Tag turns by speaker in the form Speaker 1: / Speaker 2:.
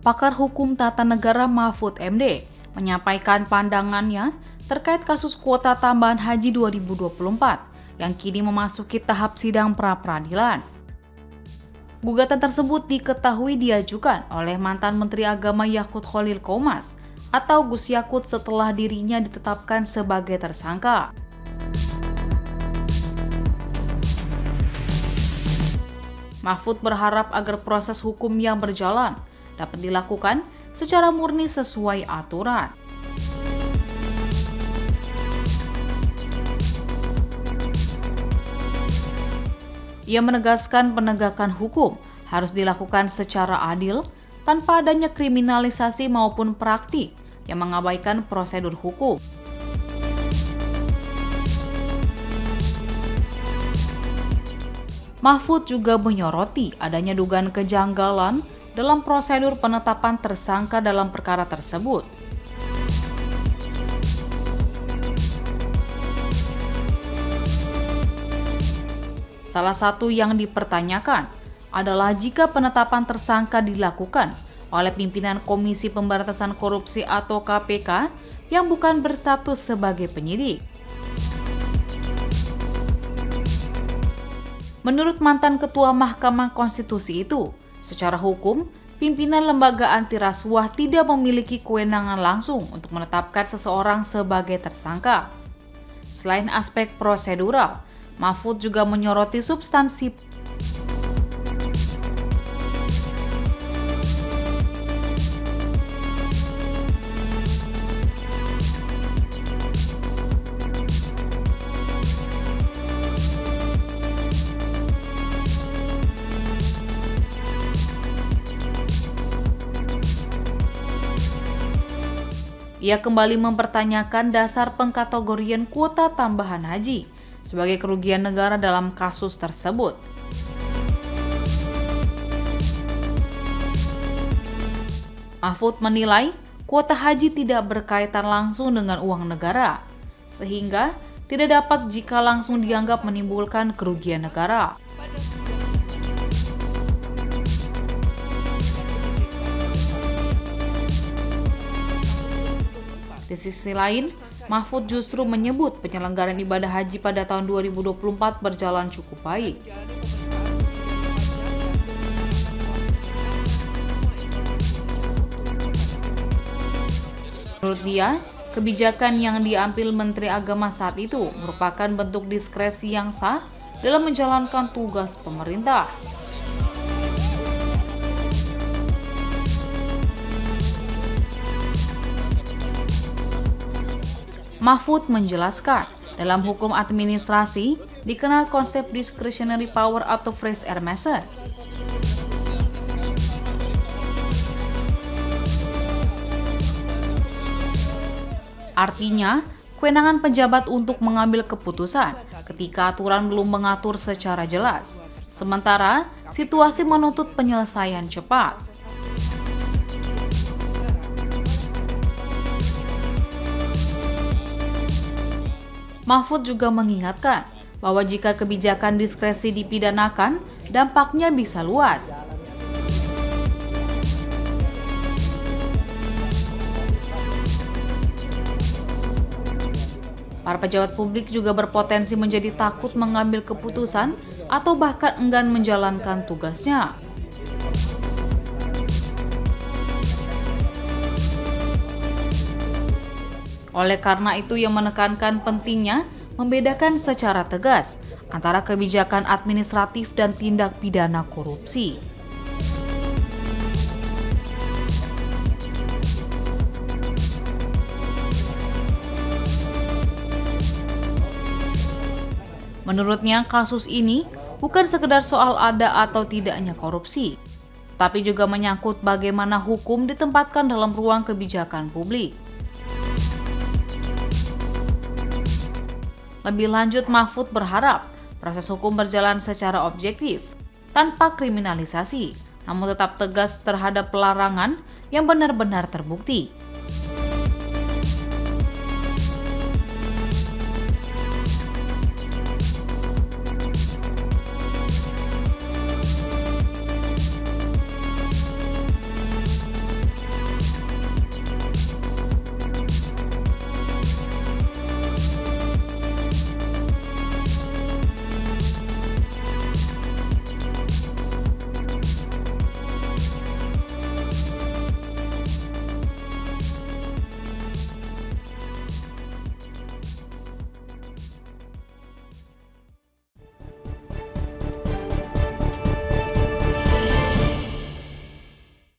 Speaker 1: pakar hukum tata negara Mahfud MD menyampaikan pandangannya terkait kasus kuota tambahan haji 2024 yang kini memasuki tahap sidang pra-peradilan. Gugatan tersebut diketahui diajukan oleh mantan Menteri Agama Yakut Khalil Qomas atau Gus Yakut setelah dirinya ditetapkan sebagai tersangka. Mahfud berharap agar proses hukum yang berjalan dapat dilakukan secara murni sesuai aturan. Ia menegaskan penegakan hukum harus dilakukan secara adil tanpa adanya kriminalisasi maupun praktik yang mengabaikan prosedur hukum. Mahfud juga menyoroti adanya dugaan kejanggalan dalam prosedur penetapan tersangka dalam perkara tersebut. Salah satu yang dipertanyakan adalah jika penetapan tersangka dilakukan oleh pimpinan Komisi Pemberantasan Korupsi atau KPK yang bukan berstatus sebagai penyidik. Menurut mantan Ketua Mahkamah Konstitusi itu, secara hukum, pimpinan lembaga anti rasuah tidak memiliki kewenangan langsung untuk menetapkan seseorang sebagai tersangka. Selain aspek prosedural, Mahfud juga menyoroti substansi. Ia kembali mempertanyakan dasar pengkategorian kuota tambahan haji sebagai kerugian negara dalam kasus tersebut. Mahfud menilai kuota haji tidak berkaitan langsung dengan uang negara, sehingga tidak dapat jika langsung dianggap menimbulkan kerugian negara. Di sisi lain, Mahfud justru menyebut penyelenggaraan ibadah haji pada tahun 2024 berjalan cukup baik. Menurut dia, kebijakan yang diambil Menteri Agama saat itu merupakan bentuk diskresi yang sah dalam menjalankan tugas pemerintah. Mahfud menjelaskan, dalam hukum administrasi dikenal konsep discretionary power atau fresh air method. Artinya, kewenangan pejabat untuk mengambil keputusan ketika aturan belum mengatur secara jelas, sementara situasi menuntut penyelesaian cepat. Mahfud juga mengingatkan bahwa jika kebijakan diskresi dipidanakan, dampaknya bisa luas. Para pejabat publik juga berpotensi menjadi takut mengambil keputusan atau bahkan enggan menjalankan tugasnya. Oleh karena itu, ia menekankan pentingnya membedakan secara tegas antara kebijakan administratif dan tindak pidana korupsi. Menurutnya, kasus ini bukan sekedar soal ada atau tidaknya korupsi, tapi juga menyangkut bagaimana hukum ditempatkan dalam ruang kebijakan publik. Lebih lanjut, Mahfud berharap proses hukum berjalan secara objektif, tanpa kriminalisasi, namun tetap tegas terhadap pelarangan yang benar-benar terbukti.